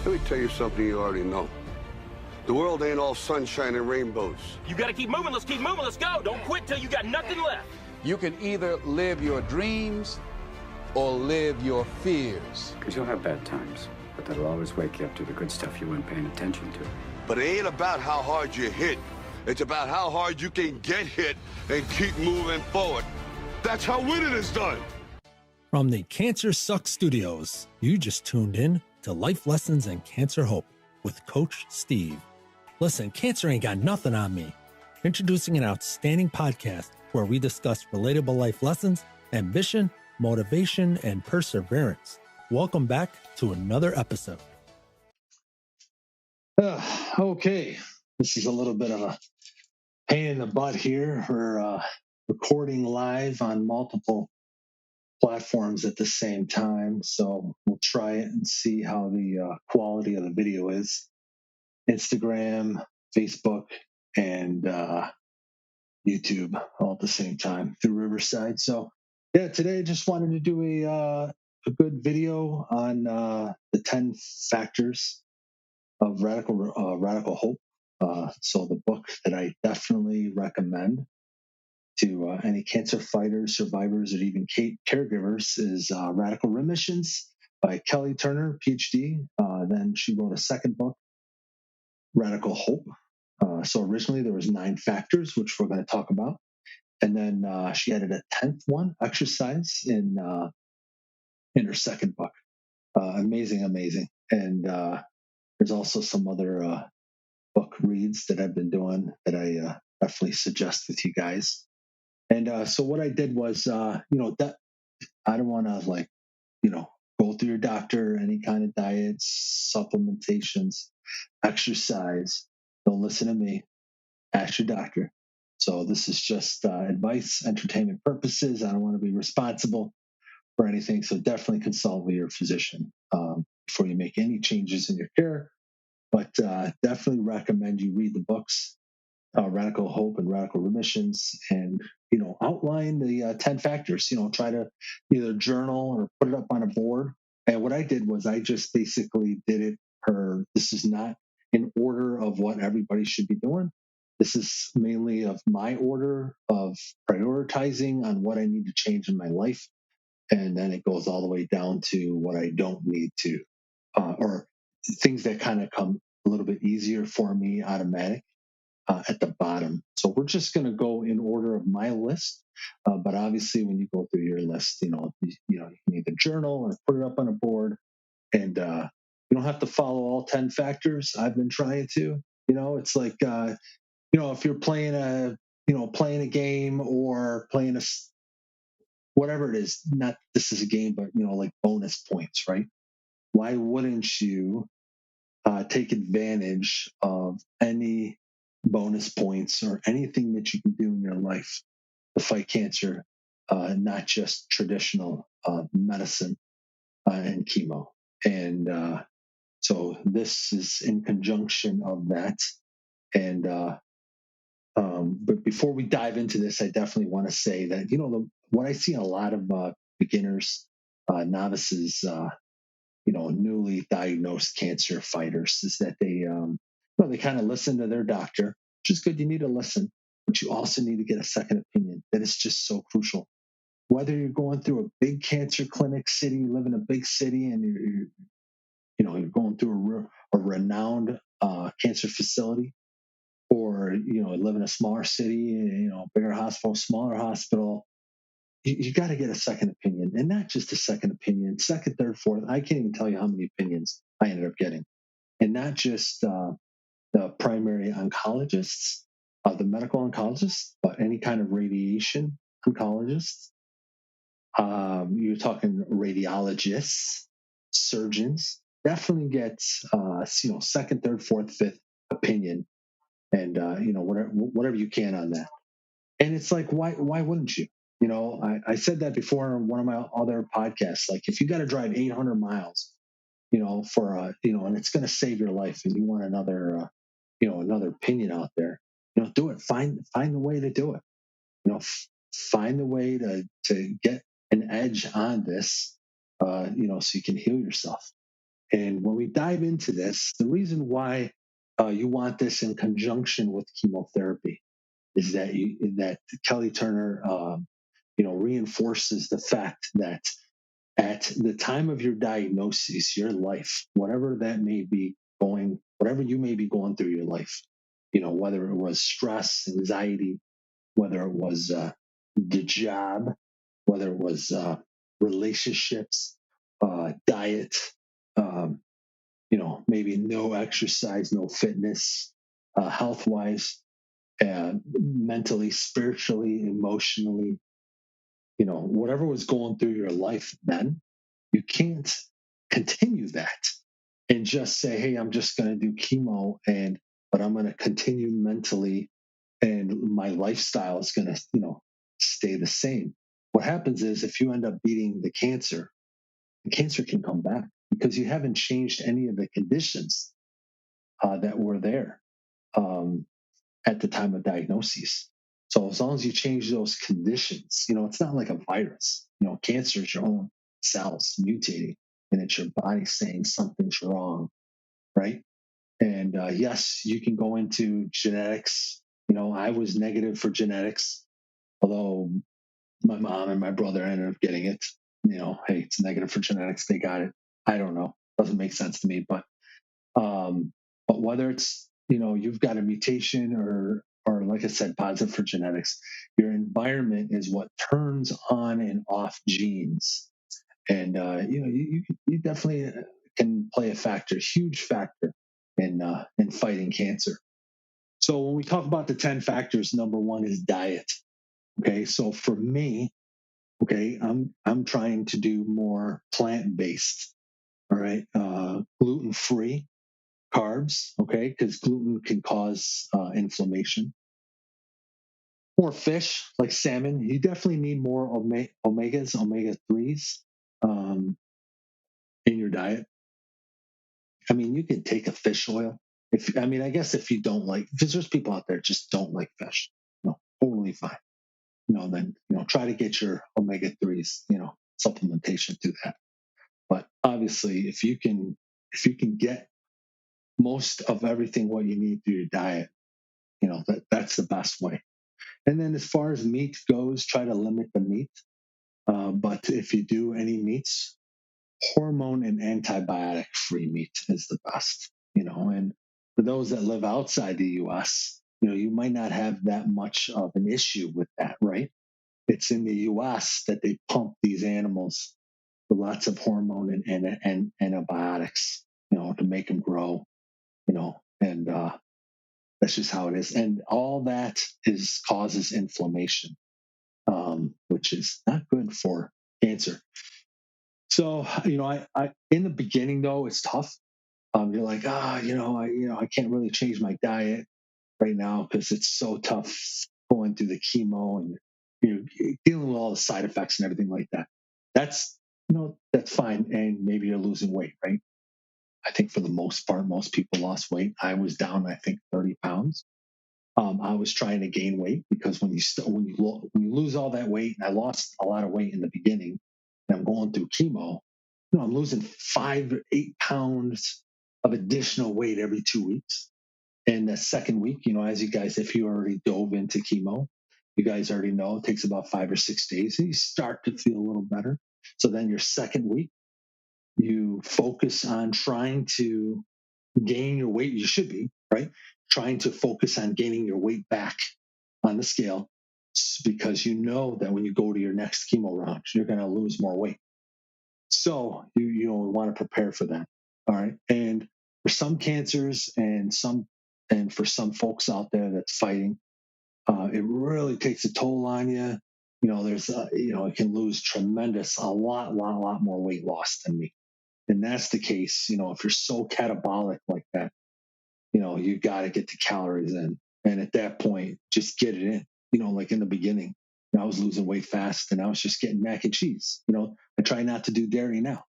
Let me tell you something you already know. The world ain't all sunshine and rainbows. You gotta keep moving, let's keep moving, let's go. Don't quit till you got nothing left. You can either live your dreams or live your fears. Because you'll have bad times, but that'll always wake you up to the good stuff you weren't paying attention to. But it ain't about how hard you hit. It's about how hard you can get hit and keep moving forward. That's how winning is done. From the Cancer Sucks Studios, you just tuned in to Life Lessons and Cancer Hope with Coach Steve. Listen, cancer ain't got nothing on me. Introducing an outstanding podcast where we discuss relatable life lessons, ambition, motivation, and perseverance. Welcome back to another episode. Okay, this is a little bit of a pain in the butt here. We're recording live on multiple platforms at the same time, so we'll try it and see how the quality of the video is. Instagram, Facebook, and YouTube all at the same time through Riverside. So yeah, today I just wanted to do a good video on the 10 factors of radical hope. So the book that I definitely recommend to any cancer fighters, survivors, or even caregivers is Radical Remissions by Kelly Turner, PhD. Then she wrote a second book, Radical Hope. So originally there was 9 factors, which we're going to talk about. And then she added a 10th one, exercise, in her second book. Amazing. And there's also some other book reads that I've been doing that I definitely suggest with you guys. And so what I did was, that I don't want to go through your doctor, any kind of diets, supplementations, exercise. Don't listen to me. Ask your doctor. So this is just advice, entertainment purposes. I don't want to be responsible for anything. So definitely consult with your physician before you make any changes in your care. But definitely recommend you read the books, Radical Hope and Radical Remissions, and outline the 10 factors. Try to either journal or put it up on a board. And what I did was I just basically did it this is not in order of what everybody should be doing. This is mainly of my order of prioritizing on what I need to change in my life. And then it goes all the way down to what I don't need to, or things that kind of come a little bit easier for me, automatic, at the bottom. So we're just going to go in order of my list. But obviously, when you go through your list, you can either journal or put it up on a board. And you don't have to follow all 10 factors. I've been trying to. It's like if you're playing a game or playing whatever it is. Not this is a game, but like bonus points, right? Why wouldn't you take advantage of any bonus points or anything that you can do in your life to fight cancer, not just traditional medicine and chemo. And so this is in conjunction of that. And but before we dive into this, I definitely want to say that what I see in a lot of beginners, novices, newly diagnosed cancer fighters is that they kind of listen to their doctor, which is good. You need to listen, but you also need to get a second opinion. That is just so crucial. Whether you're going through a big cancer clinic city, you live in a big city, and you're going through a renowned cancer facility, or live in a smaller city, bigger hospital, smaller hospital. You got to get a second opinion, and not just a second opinion, second, third, fourth. I can't even tell you how many opinions I ended up getting, and not just the primary oncologists, the medical oncologists, but any kind of radiation oncologists. You're talking radiologists, surgeons. Definitely get second, third, fourth, fifth opinion, and whatever you can on that. And it's like, why wouldn't you? I said that before in one of my other podcasts. Like, if you got to drive 800 miles, for and it's going to save your life, and you want another opinion out there, do it. Find the way to do it. Find the way to get an edge on this, so you can heal yourself. And when we dive into this, the reason why you want this in conjunction with chemotherapy is that Kelly Turner, reinforces the fact that at the time of your diagnosis, your life, whatever you may be going through your life, whether it was stress, anxiety, whether it was the job, whether it was relationships, diet, um, maybe no exercise, no fitness, health wise, mentally, spiritually, emotionally, whatever was going through your life then, you can't continue that and just say, hey, I'm just going to do chemo but I'm going to continue mentally and my lifestyle is going to, stay the same. What happens is if you end up beating the cancer can come back because you haven't changed any of the conditions that were there at the time of diagnosis. So as long as you change those conditions, it's not like a virus. Cancer is your own cells mutating, and it's your body saying something's wrong, right? And yes, you can go into genetics. I was negative for genetics, although my mom and my brother ended up getting it. Hey, it's negative for genetics. They got it. I don't know. Doesn't make sense to me. But whether it's you've got a mutation or like I said, positive for genetics, your environment is what turns on and off genes, and you definitely can play a factor, huge factor in fighting cancer. So when we talk about the 10 factors, number one is diet. Okay, so for me, I'm trying to do more plant-based. All right, gluten-free carbs. Okay, because gluten can cause inflammation. More fish, like salmon. You definitely need more omegas, omega-3s in your diet. I mean, you can take a fish oil. I guess if you don't like, because there's people out there just don't like fish. Totally fine. Then try to get your omega-3s, supplementation through that. But obviously, if you can get most of everything what you need through your diet, that's the best way. And then as far as meat goes, try to limit the meat. But if you do any meats, hormone and antibiotic free meat is the best. And for those that live outside the U.S., you might not have that much of an issue with that, right? It's in the U.S. that they pump these animals with lots of hormone and antibiotics, to make them grow, and that's just how it is. And all that causes inflammation, which is not good for cancer. So, I in the beginning though, it's tough. You're like, I can't really change my diet right now because it's so tough going through the chemo and dealing with all the side effects and everything like that. That's that's fine, and maybe you're losing weight, right? I think for the most part, most people lost weight. I was down, I think, 30 pounds. I was trying to gain weight because when you lose all that weight, and I lost a lot of weight in the beginning, and I'm going through chemo, I'm losing 5 or 8 pounds of additional weight every 2 weeks. And the second week, as you guys, if you already dove into chemo, you guys already know it takes about 5 or 6 days, and you start to feel a little better. So then your second week, you focus on trying to gain your weight. You should be, right? Trying to focus on gaining your weight back on the scale because you know that when you go to your next chemo round, you're going to lose more weight. So you want to prepare for that. All right. And for some cancers and for some folks out there that's fighting, it really takes a toll on you. It can lose a lot more weight loss than me. And that's the case, if you're so catabolic like that, you got to get the calories in. And at that point, just get it in. Like in the beginning, I was losing weight fast and I was just getting mac and cheese. I try not to do dairy now.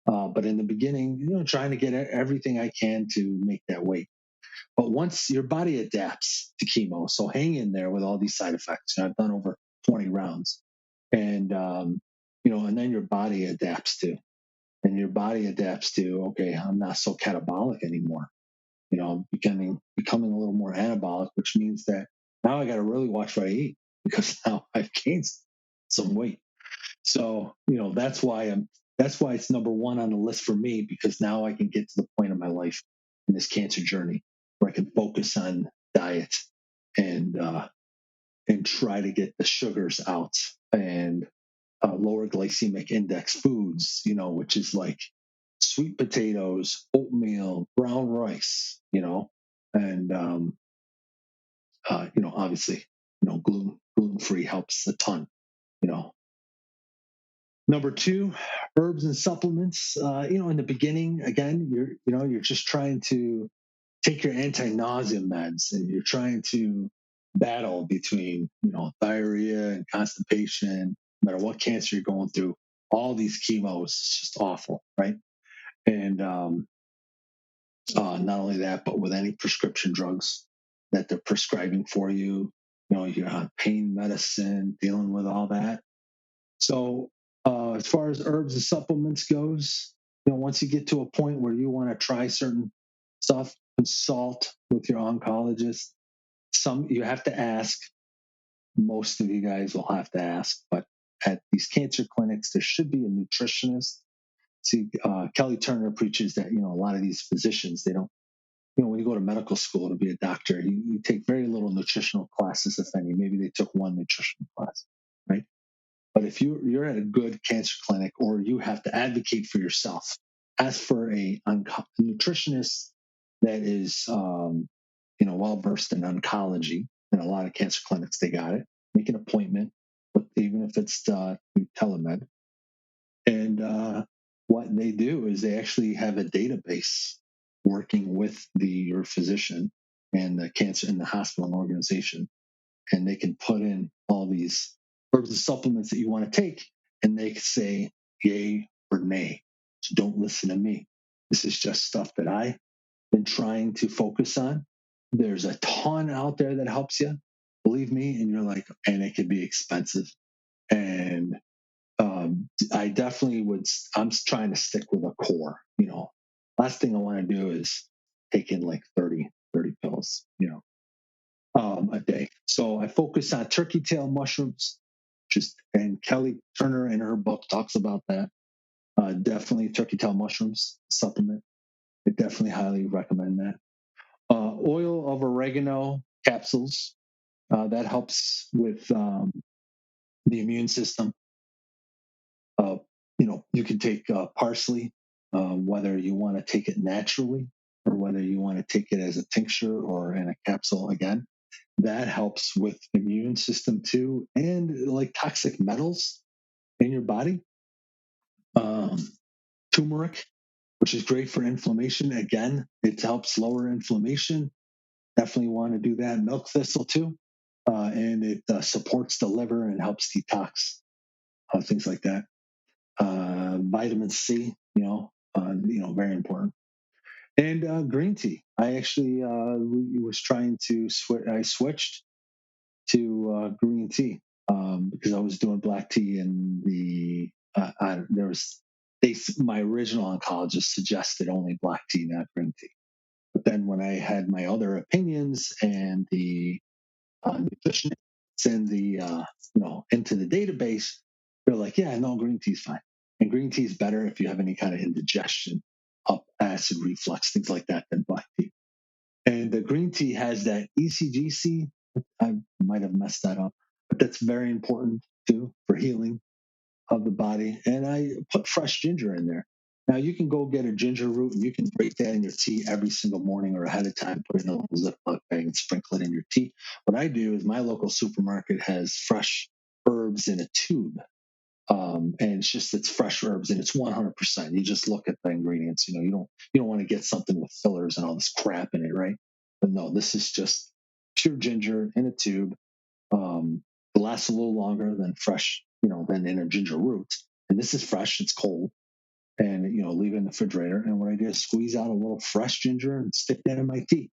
But in the beginning, trying to get everything I can to make that weight. But once your body adapts to chemo, so hang in there with all these side effects. I've done over 20 rounds. And, and then your body adapts too. and your body adapts to, okay, I'm not so catabolic anymore. I'm becoming a little more anabolic, which means that now I got to really watch what I eat because now I've gained some weight. So, that's why it's number one on the list for me, because now I can get to the point of my life in this cancer journey where I can focus on diet and try to get the sugars out and lower glycemic index foods, which is like sweet potatoes, oatmeal, brown rice, and obviously, gluten free helps a ton, you know. Number two, herbs and supplements. In the beginning, again, you're just trying to take your anti-nausea meds, and you're trying to battle between, diarrhea and constipation. No matter what cancer you're going through, all these chemos is just awful, right? And not only that, but with any prescription drugs that they're prescribing for you, you're on pain medicine, dealing with all that. So, as far as herbs and supplements goes, once you get to a point where you want to try certain stuff, consult with your oncologist. Some you have to ask. Most of you guys will have to ask, but at these cancer clinics, there should be a nutritionist. See, Kelly Turner preaches that a lot of these physicians, they don't. When you go to medical school to be a doctor, you take very little nutritional classes, if any. Maybe they took one nutritional class, right? But if you're at a good cancer clinic, or you have to advocate for yourself, ask for a nutritionist that is, well versed in oncology. In a lot of cancer clinics, they got it. Make an appointment, even if it's through telemed. And what they do is they actually have a database working with your physician and the cancer in the hospital and organization, and they can put in all these herbs and supplements that you want to take, and they say yay or nay. So don't listen to me. This is just stuff that I've been trying to focus on. There's a ton out there that helps you, believe me. And you're like, and it could be expensive. And I definitely would. I'm trying to stick with a core. Last thing I want to do is take in like 30 pills. A day. So I focus on turkey tail mushrooms, and Kelly Turner in her book talks about that. Definitely turkey tail mushrooms supplement. I definitely highly recommend that. Oil of oregano capsules, that helps with the immune system. You can take parsley, whether you want to take it naturally or whether you want to take it as a tincture or in a capsule. Again, that helps with immune system too, and like toxic metals in your body. Turmeric, which is great for inflammation. Again, it helps lower inflammation. Definitely want to do that. Milk thistle too, and it supports the liver and helps detox, things like that. Vitamin C, very important. And green tea. I actually was trying to switch. I switched to green tea because I was doing black tea, and my original oncologist suggested only black tea, not green tea. But then when I had my other opinions and the nutritionists and the into the database, they're like, yeah, no, green tea's fine. And green tea is better if you have any kind of indigestion, acid reflux, things like that, than black tea. And the green tea has that ECGC. I might have messed that up, but that's very important too for healing of the body. And I put fresh ginger in there. Now you can go get a ginger root and you can break that in your tea every single morning or ahead of time, put it in a little Ziploc bag and sprinkle it in your tea. What I do is my local supermarket has fresh herbs in a tube. And it's fresh herbs and it's 100%. You just look at the ingredients. You don't want to get something with fillers and all this crap in it, right? But no, this is just pure ginger in a tube. It lasts a little longer than fresh, than in a ginger root. And this is fresh; it's cold, and leave it in the refrigerator. And what I do is squeeze out a little fresh ginger and stick that in my tea.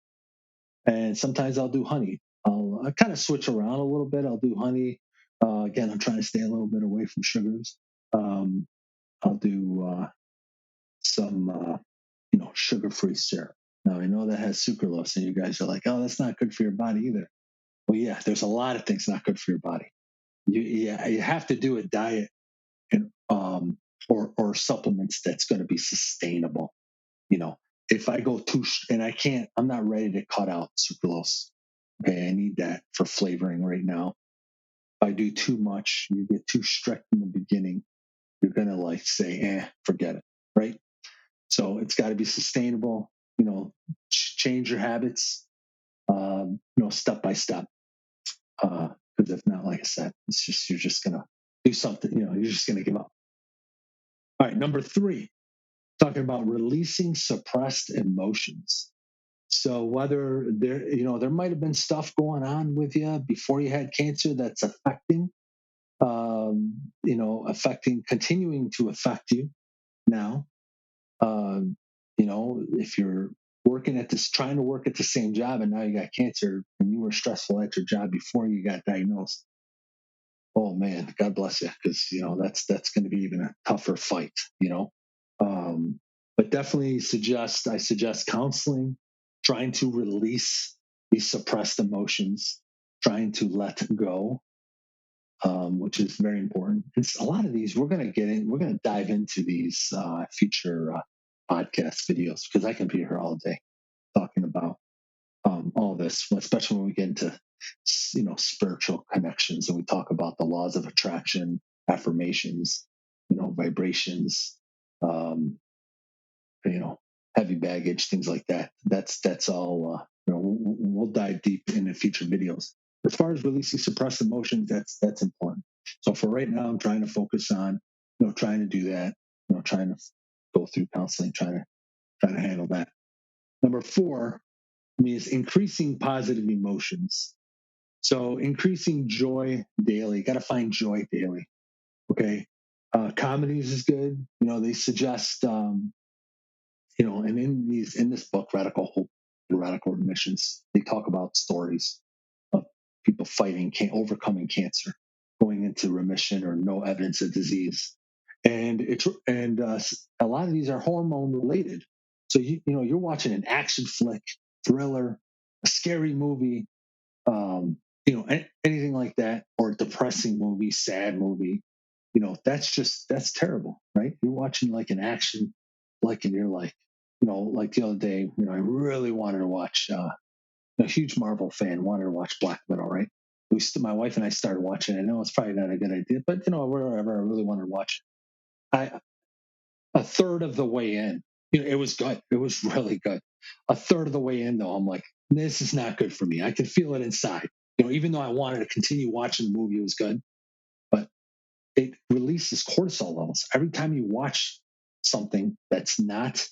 And sometimes I'll do honey. I kind of switch around a little bit. I'll do honey. Again, I'm trying to stay a little bit away from sugars. I'll do some sugar-free syrup. Now I know that has sucralose, and you guys are like, "Oh, that's not good for your body either." Well, yeah, there's a lot of things not good for your body. You have to do a diet and or supplements that's going to be sustainable. If I go too, and I'm not ready to cut out sucralose. Okay, I need that for flavoring right now. If I do too much, you get too strict in the beginning, you're going to like say, forget it, right? So it's got to be sustainable, change your habits, step by step. Because if not, like I said, you're just going to do something, you're just going to give up. All right, number 3, talking about releasing suppressed emotions. So whether there might have been stuff going on with you before you had cancer that's continuing to affect you now. If you're trying to work at the same job and now you got cancer and you were stressful at your job before you got diagnosed, oh man, God bless you, because that's going to be even a tougher fight. But definitely I suggest counseling, trying to release these suppressed emotions, trying to let go, which is very important. It's a lot of these we're going to dive into these future podcast videos, because I can be here all day talking about all this, especially when we get into spiritual connections and we talk about the laws of attraction, affirmations, vibrations, um, heavy baggage, things like that. That's all. We'll dive deep in the future videos. As far as releasing suppressed emotions, that's important. So for right now, I'm trying to focus on trying to do that. Trying to go through counseling, trying to handle that. Number 4 is increasing positive emotions. So increasing joy daily. Got to find joy daily. Okay. Comedies is good. They suggest, and in this book, Radical Hope and Radical Remissions, they talk about stories of people overcoming cancer, going into remission or no evidence of disease. And a lot of these are hormone related. So you're watching an action flick, thriller, a scary movie, anything like that, or a depressing movie, sad movie. That's terrible, right? You're watching like an action flick, and you're like, like the other day, I really wanted to watch. A huge Marvel fan, wanted to watch Black Widow, right? My wife and I started watching it. I know it's probably not a good idea, but whatever. I really wanted to watch it. A third of the way in, it was good. It was really good. A third of the way in, though, I'm like, this is not good for me. I could feel it inside. Even though I wanted to continue watching the movie, it was good, but it releases cortisol levels. Every time you watch something that's not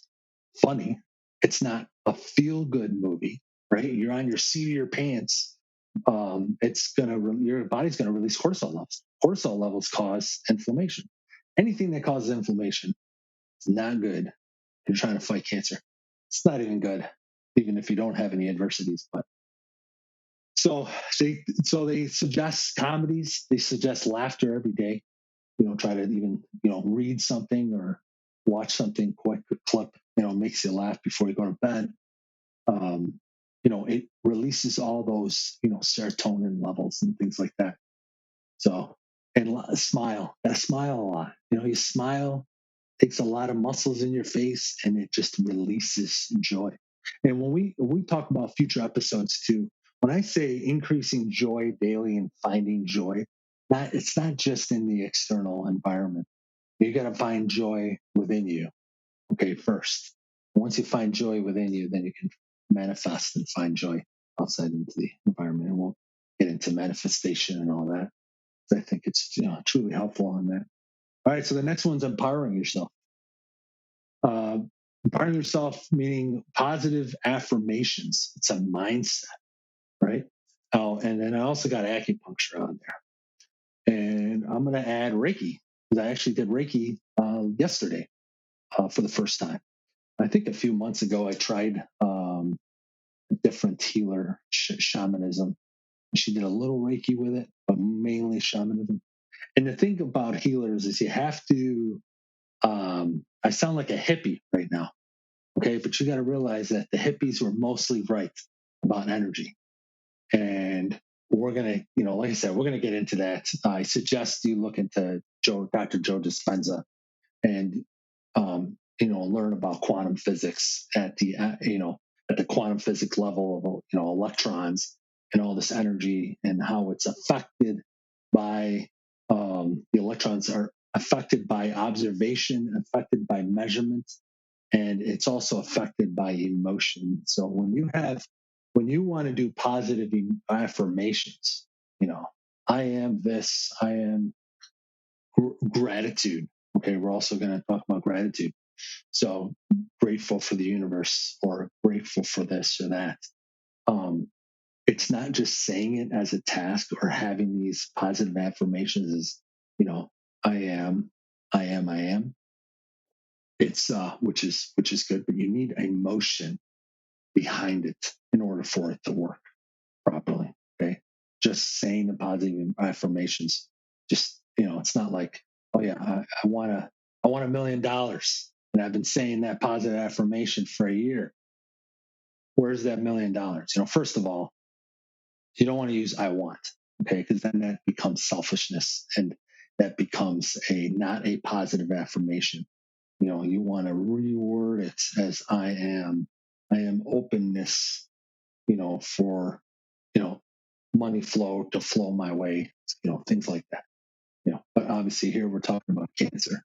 funny, it's not a feel-good movie, right? You're on your seat of your pants. Your body's gonna release cortisol levels. Cortisol levels cause inflammation. Anything that causes inflammation is not good. You're trying to fight cancer. It's not even good, even if you don't have any adversities. But so they suggest comedies. They suggest laughter every day. Try to even read something or watch something quick, a clip. Makes you laugh before you go to bed. It releases all those serotonin levels and things like that. So smile. Gotta smile a lot. You smile, takes a lot of muscles in your face, and it just releases joy. And when we talk about future episodes too, when I say increasing joy daily and finding joy, it's not just in the external environment. You got to find joy within you. Okay, first. Once you find joy within you, then you can manifest and find joy outside into the environment. And we'll get into manifestation and all that. I think it's truly helpful on that. All right, so the next one's empowering yourself. Empowering yourself meaning positive affirmations. It's a mindset, right? Oh, and then I also got acupuncture on there. And I'm going to add Reiki, because I actually did Reiki yesterday for the first time. I think a few months ago I tried a different healer, shamanism. She did a little Reiki with it, but mainly shamanism. And the thing about healers is you have to I sound like a hippie right now. Okay. But you got to realize that the hippies were mostly right about energy. And we're going to, like I said, we're going to get into that. I suggest you look into Dr. Joe Dispenza and, learn about quantum physics at the, at the quantum physics level of, electrons and all this energy and how it's affected by, the electrons are affected by observation, affected by measurement, and it's also affected by emotion. So when you want to do positive affirmations, I am this, I am gratitude. Okay, we're also going to talk about gratitude. So grateful for the universe or grateful for this or that. It's not just saying it as a task or having these positive affirmations as, I am, I am, I am. It's which is good, but you need emotion behind it in order for it to work properly. Okay. Just saying the positive affirmations, just, it's not like, oh yeah, I want $1 million. And I've been saying that positive affirmation for a year. Where's that $1 million? First of all, you don't want to use I want. Okay. Because then that becomes selfishness and that becomes not a positive affirmation. You want to reword it as I am openness, for, money flow to flow my way, things like that, but obviously here we're talking about cancer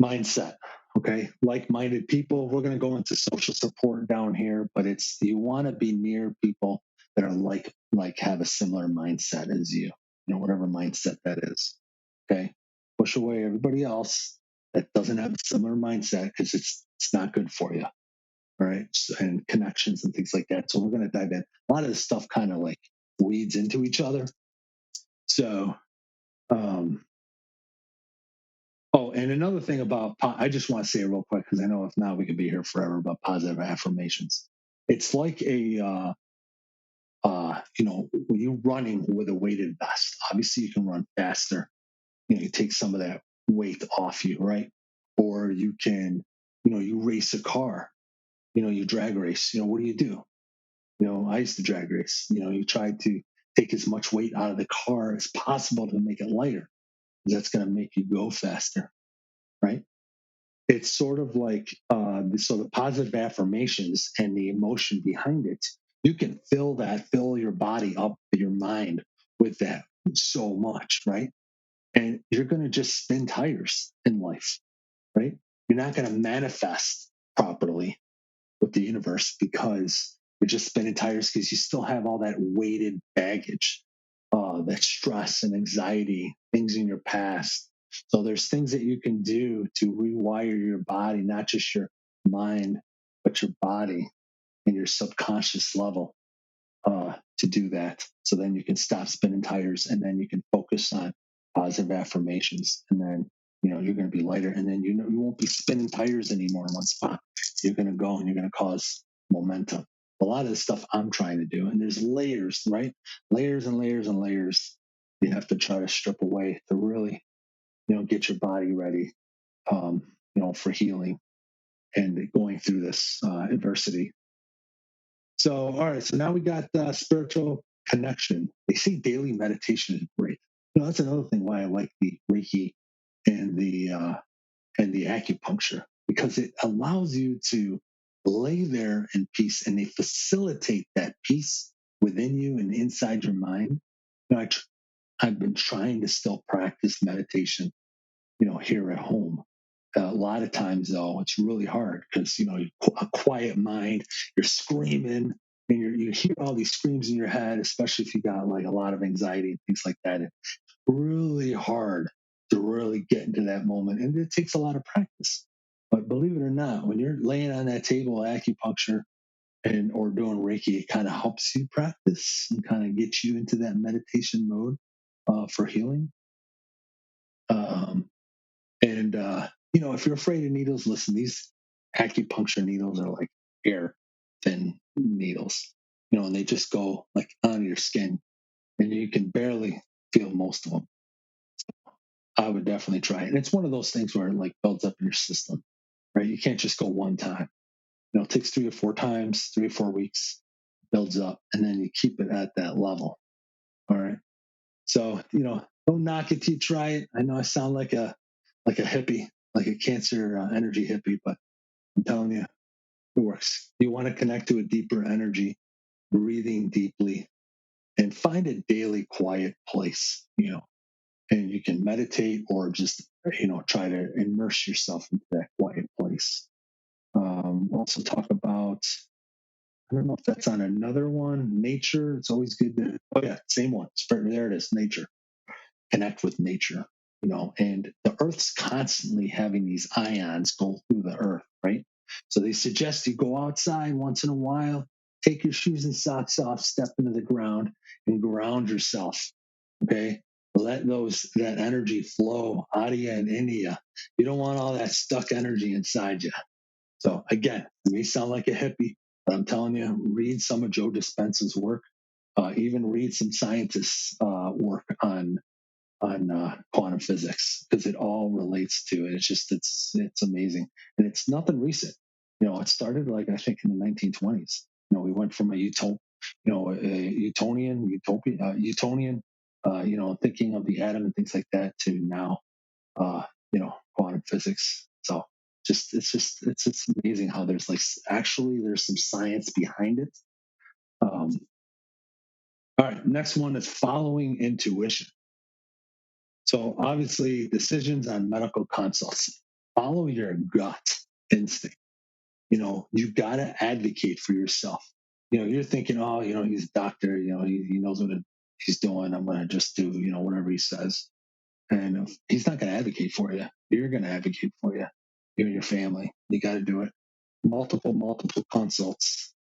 mindset. Okay. Like-minded people, we're going to go into social support down here, but you want to be near people that are like have a similar mindset as you, whatever mindset that is. Okay. Push away everybody else that doesn't have a similar mindset because it's not good for you. All right. And connections and things like that. So we're going to dive in. A lot of this stuff kind of like leads into each other. So, and another thing about, I just want to say it real quick because I know if not, we could be here forever about positive affirmations. It's like when you're running with a weighted vest, obviously you can run faster. You take some of that weight off you, right? Or you can, you race a car, you drag race. What do? I used to drag race. You try to take as much weight out of the car as possible to make it lighter. That's going to make you go faster, right? It's sort of like the positive affirmations and the emotion behind it. You can fill your body up, your mind with that so much, right? And you're going to just spin tires in life, right? You're not going to manifest properly with the universe because you're just spinning tires because you still have all that weighted baggage, that stress and anxiety, things in your past. So there's things that you can do to rewire your body, not just your mind, but your body and your subconscious level, to do that. So then you can stop spinning tires and then you can focus on positive affirmations. And then, you're going to be lighter and then, you won't be spinning tires anymore in one spot. You're going to go and you're going to cause momentum. A lot of the stuff I'm trying to do, and there's layers, right? Layers and layers and layers you have to try to strip away to really, get your body ready, for healing and going through this adversity. So, all right. So now we got spiritual connection. They say daily meditation is great. That's another thing why I like the Reiki and the acupuncture, because it allows you to lay there in peace, and they facilitate that peace within you and inside your mind. I've been trying to still practice meditation, here at home. A lot of times, though, it's really hard because, a quiet mind, you're screaming and you hear all these screams in your head, especially if you got like a lot of anxiety and things like that. It's really hard to really get into that moment. And it takes a lot of practice. But believe it or not, when you're laying on that table of acupuncture or doing Reiki, it kind of helps you practice and kind of get you into that meditation mode for healing. If you're afraid of needles, listen, these acupuncture needles are like air thin needles, and they just go like on your skin and you can barely feel most of them. I would definitely try it. And it's one of those things where it like builds up in your system, right? You can't just go one time. It takes 3 or 4 times, 3 or 4 weeks, builds up, and then you keep it at that level. All right. So, don't knock it till you try it. I know I sound like a hippie, like a cancer energy hippie, but I'm telling you, it works. You want to connect to a deeper energy, breathing deeply, and find a daily quiet place, and you can meditate or just, try to immerse yourself into that quiet place. Also talk about, I don't know if that's on another one, nature. It's always good to, oh yeah, same one. There it is, nature. Connect with nature, and the Earth's constantly having these ions go through the Earth, right? So they suggest you go outside once in a while, take your shoes and socks off, step into the ground, and ground yourself. Okay. Let that energy flow out of you and into you. You don't want all that stuck energy inside you. So again, it may sound like a hippie, but I'm telling you, read some of Joe Dispenza's work. Even read some scientists' work on quantum physics, because it all relates to it. It's amazing, and it's nothing recent. It started like I think in the 1920s. We went from a Newtonian, thinking of the atom and things like that to now, quantum physics. So it's just amazing how there's there's some science behind it. All right, next one is following intuition. So obviously, decisions on medical consults, follow your gut instinct. You've got to advocate for yourself. You're thinking, oh, he's a doctor, he knows what he's doing. I'm going to just do, whatever he says. And he's not going to advocate for you. You're going to advocate for you, you and your family. You got to do it. Multiple consults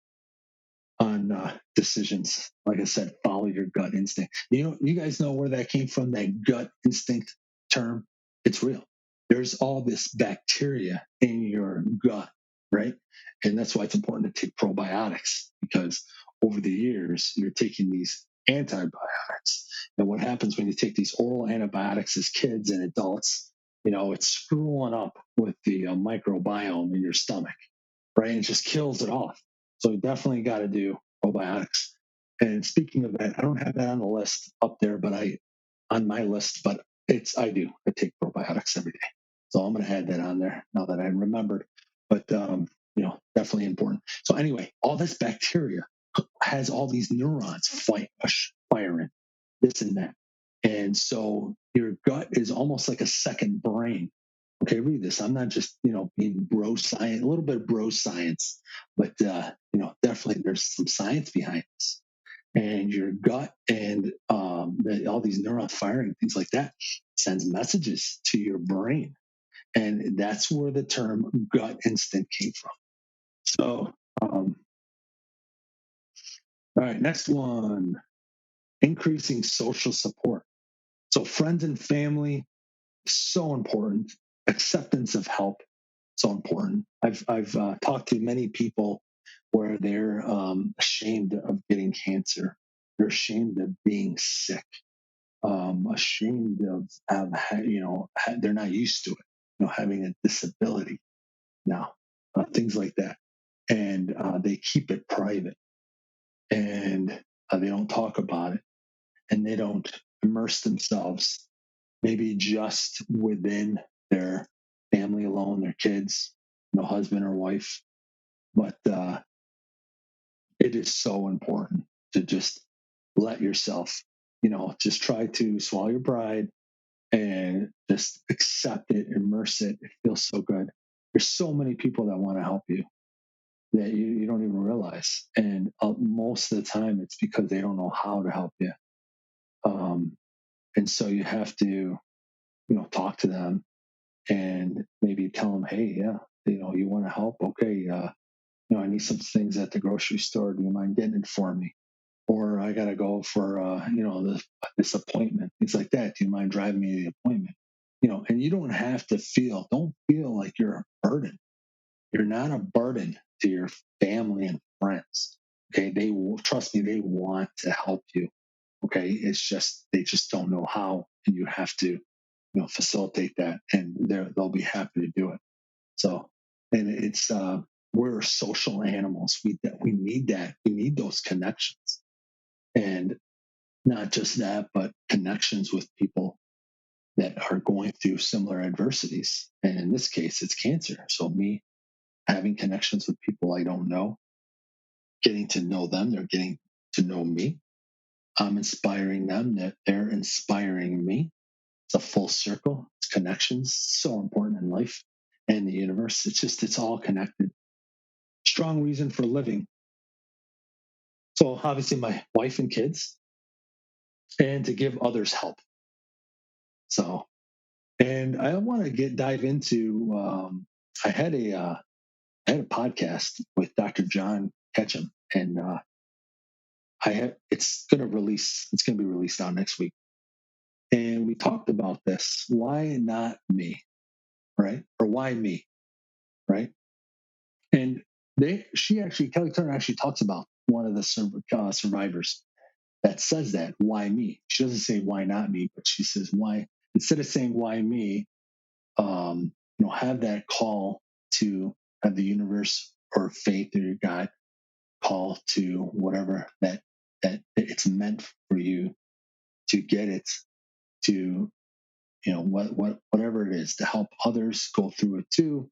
on decisions. Like I said, follow your gut instinct. You guys know where that came from, that gut instinct term? It's real. There's all this bacteria in your gut, right? And that's why it's important to take probiotics, because over the years, you're taking these antibiotics. And what happens when you take these oral antibiotics as kids and adults, it's screwing up with the microbiome in your stomach, right? And it just kills it off. So you definitely got to do probiotics. And speaking of that, I don't have that on the list up there, but on my list, but I do. I take probiotics every day. So I'm going to add that on there now that I remembered. But, definitely important. So anyway, all this bacteria has all these neurons firing, this and that. And so your gut is almost like a second brain. Okay, read this. I'm not just, being bro science, a little bit of bro science, but, definitely there's some science behind this. And your gut and all these neurons firing, things like that, sends messages to your brain. And that's where the term gut instinct came from. So, all right, next one, increasing social support. So friends and family, so important. Acceptance of help, so important. I've talked to many people where they're ashamed of getting cancer. They're ashamed of being sick. Ashamed of they're not used to it. Having a disability now, things like that, and they keep it private, and they don't talk about it, and they don't immerse themselves, maybe just within their family alone, their kids, husband or wife. But it is so important to just let yourself, just try to swallow your pride and just accept it, immerse it. It feels so good. There's so many people that want to help you that you don't even realize. And most of the time it's because they don't know how to help you. And so you have to, talk to them and maybe tell them, hey, yeah, you want to help? Okay. I need some things at the grocery store. Do you mind getting it for me? Or I got to go for, this appointment, things like that. Do you mind driving me to the appointment? And you don't have to don't feel like you're a burden. You're not a burden to your family and friends. Okay. Trust me, they want to help you. Okay. It's just, they just don't know how, and you have to facilitate that, and they'll be happy to do it. So, and it's we're social animals. We need that. We need those connections, and not just that, but connections with people that are going through similar adversities. And in this case, it's cancer. So me having connections with people I don't know, getting to know them, they're getting to know me. I'm inspiring them, that they're inspiring me. It's a full circle. It's connections. So important in life and the universe. It's all connected. Strong reason for living. So obviously my wife and kids, and to give others help. So, and I want to dive into, I had a podcast with Dr. John Ketchum, and it's going to be released out next week. And we talked about this. Why not me? Right? Or why me? Right? And Kelly Turner actually talks about one of the survivors that says that, why me? She doesn't say why not me, but she says why, instead of saying why me, have that call to have the universe or faith or your God call to whatever that it's meant for you to get it, to whatever it is, to help others go through it too.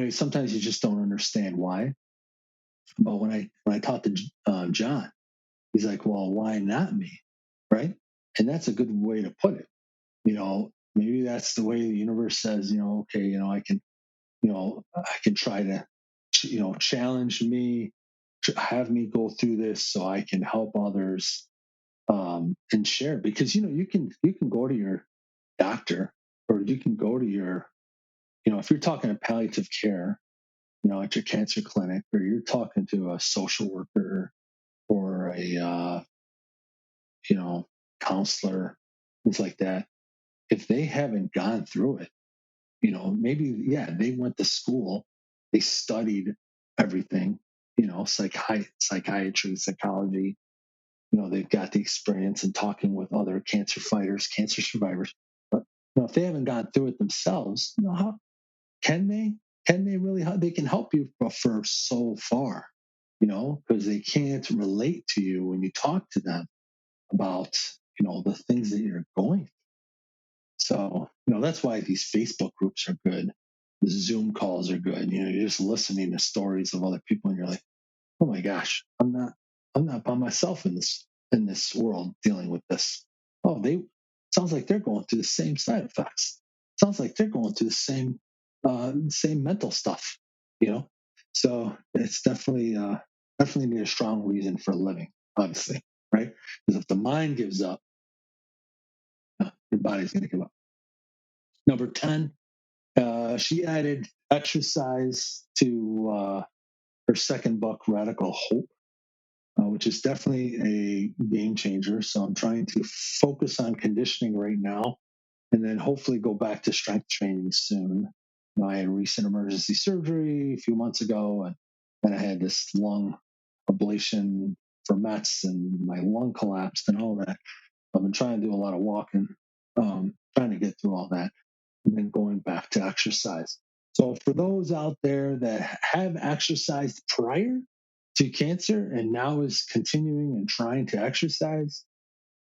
Sometimes you just don't understand why. But when I talked to John, he's like, well, why not me? Right? And that's a good way to put it. Maybe that's the way the universe says, okay, I can try to, challenge me, have me go through this so I can help others, and share. Because, you can go to your doctor, or you can go to your, if you're talking to palliative care, at your cancer clinic, or you're talking to a social worker or a, counselor, things like that. If they haven't gone through it, maybe, yeah, they went to school, they studied everything, psychiatry, psychology, they've got the experience in talking with other cancer fighters, cancer survivors. But, if they haven't gone through it themselves, how can they? Can they really? They can help you for so far, because they can't relate to you when you talk to them about, the things that you're going through. So, that's why these Facebook groups are good. The Zoom calls are good. You're just listening to stories of other people, and you're like, oh my gosh, I'm not by myself in this world dealing with this. Oh, sounds like they're going through the same side effects. Sounds like they're going through the same mental stuff, So it's definitely need a strong reason for living, obviously, right? Because if the mind gives up, your body's going to give up. Number 10, she added exercise to her second book, Radical Hope, which is definitely a game changer. So I'm trying to focus on conditioning right now, and then hopefully go back to strength training soon. I had recent emergency surgery a few months ago, and then I had this lung ablation for METs, and my lung collapsed and all that. I've been trying to do a lot of walking, trying to get through all that, and then going back to exercise. So for those out there that have exercised prior to cancer and now is continuing and trying to exercise,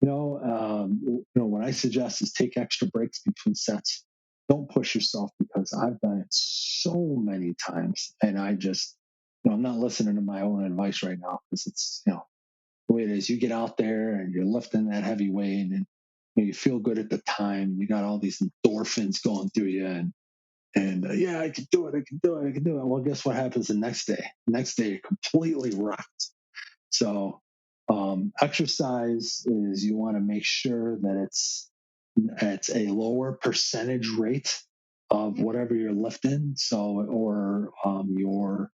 what I suggest is take extra breaks between sets. Don't push yourself, because I've done it so many times, and I just, I'm not listening to my own advice right now, because it's, the way it is. You get out there and you're lifting that heavy weight, and you feel good at the time. You got all these endorphins going through you, and yeah, I can do it. I can do it. I can do it. Well, guess what happens the next day? The next day, you're completely rocked. So, exercise is, you want to make sure that it's a lower percentage rate of whatever you're lifting. So, or your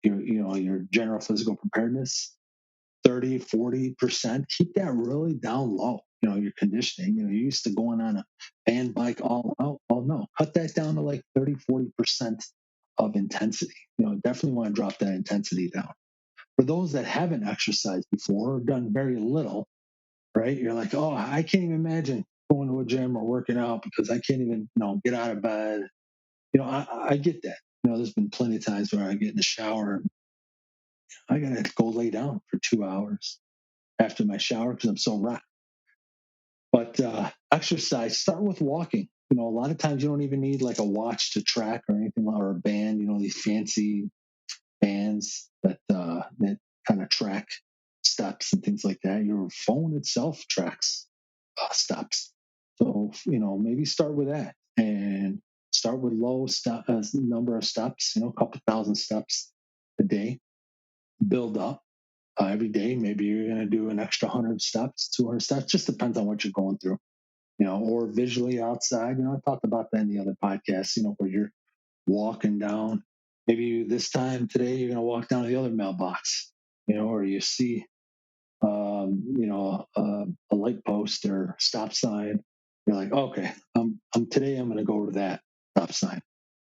your general physical preparedness, 30, 40%. Keep that really down low. Your conditioning, you're used to going on a band bike all out. Oh no, cut that down to like 30, 40% of intensity. Definitely want to drop that intensity down. For those that haven't exercised before or done very little, right? You're like, oh, I can't even imagine going to a gym or working out because I can't even, get out of bed. I get that. There's been plenty of times where I get in the shower and I got to go lay down for 2 hours after my shower because I'm so rotten. But exercise, start with walking. A lot of times you don't even need like a watch to track or anything, or a band, these fancy bands that kind of track steps and things like that. Your phone itself tracks steps. So, maybe start with that and start with low number of steps, a couple thousand steps a day, build up every day. Maybe you're going to do an extra 100 steps, 200 steps, just depends on what you're going through, or visually outside. I talked about that in the other podcast, where you're walking down. Maybe this time today, you're going to walk down to the other mailbox, or you see a light post or stop sign. You're like, okay, today I'm going to go to that stop sign,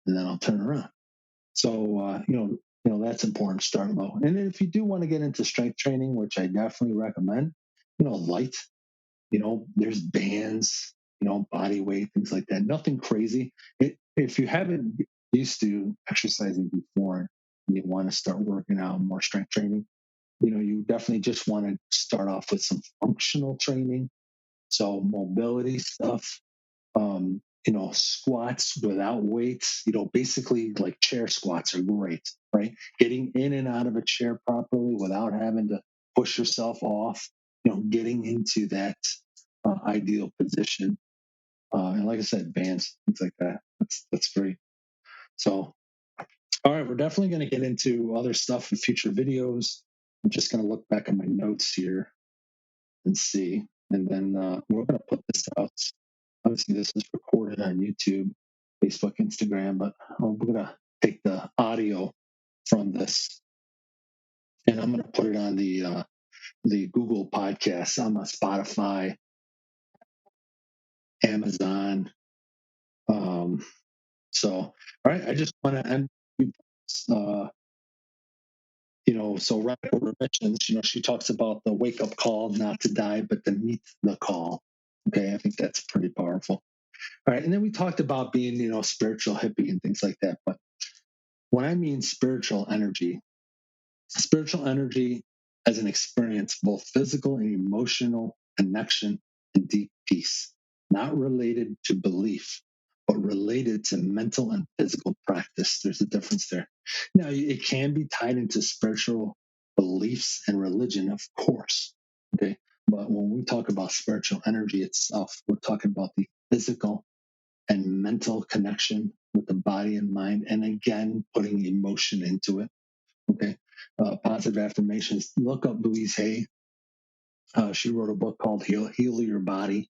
and then I'll turn around. So that's important. Start low, and then if you do want to get into strength training, which I definitely recommend, light. There's bands, body weight, things like that. Nothing crazy. If you haven't used to exercising before and you want to start working out more strength training, you definitely just want to start off with some functional training. So mobility stuff, squats without weights, basically like chair squats are great, right? Getting in and out of a chair properly without having to push yourself off, getting into that ideal position. And like I said, bands, things like that. That's great. So, all right, we're definitely going to get into other stuff in future videos. I'm just going to look back at my notes here and see. And then we're going to put this out. Obviously, this is recorded on YouTube, Facebook, Instagram, but we're going to take the audio from this and I'm going to put it on the Google Podcasts, on Spotify, Amazon. So, all right, I just want to end. So Radical Remissions, she talks about the wake up call, not to die, but to meet the call. Okay, I think that's pretty powerful. All right, and then we talked about being, spiritual hippie and things like that. But when I mean spiritual energy as an experience, both physical and emotional connection and deep peace, not related to belief, but related to mental and physical practice. There's a difference there. Now, it can be tied into spiritual beliefs and religion, of course. Okay. But when we talk about spiritual energy itself, we're talking about the physical and mental connection with the body and mind. And again, putting emotion into it. Okay. Positive affirmations. Look up Louise Hay. She wrote a book called Heal Your Body.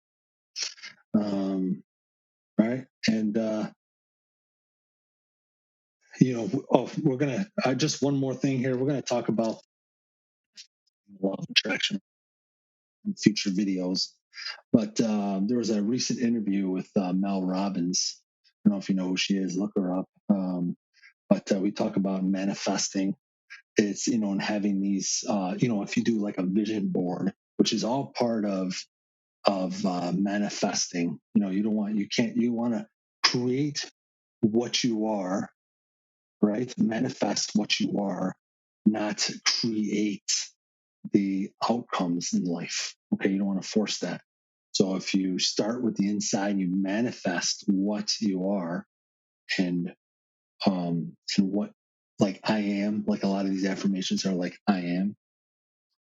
Right. And, we're going to, just one more thing here. We're going to talk about law of attraction in future videos. But there was a recent interview with Mel Robbins. I don't know if you know who she is, look her up. But we talk about manifesting. It's, and having these, if you do like a vision board, which is all part of manifesting, you want to create what you are, right? Manifest what you are, not create the outcomes in life. Okay. You don't want to force that. So if you start with the inside, you manifest what you are and what, like I am, like a lot of these affirmations are like I am,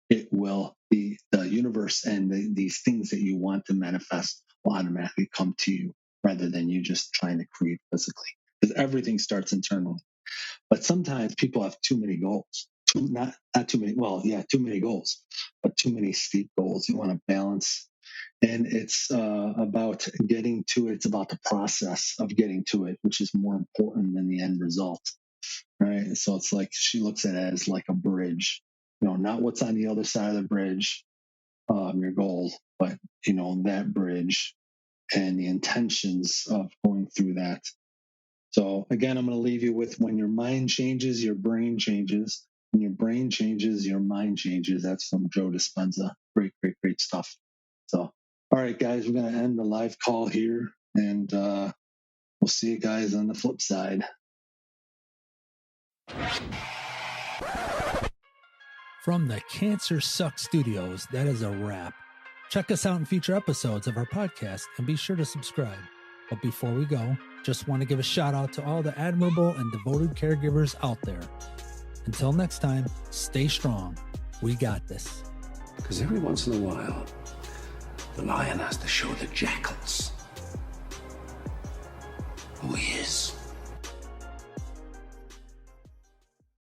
it will be the universe and these things that you want to manifest will automatically come to you rather than you just trying to create physically, because everything starts internally. But sometimes people have too many goals, not too many. Well, yeah, too many goals, but too many steep goals. You want to balance, and it's about getting to it. It's about the process of getting to it, which is more important than the end result, right? So it's like she looks at it as like a bridge, not what's on the other side of the bridge, your goal, but that bridge and the intentions of going through that. So again, I'm going to leave you with when your mind changes, your brain changes. When your brain changes, your mind changes. That's from Joe Dispenza. Great, great, great stuff. So All right, guys, we're going to end the live call here, and we'll see you guys on the flip side. From the Cancer Sucks Studios, that is a wrap. Check us out in future episodes of our podcast and be sure to subscribe. But before we go, just want to give a shout out to all the admirable and devoted caregivers out there. Until next time, stay strong. We got this. Because every once in a while, the lion has to show the jackals who he is.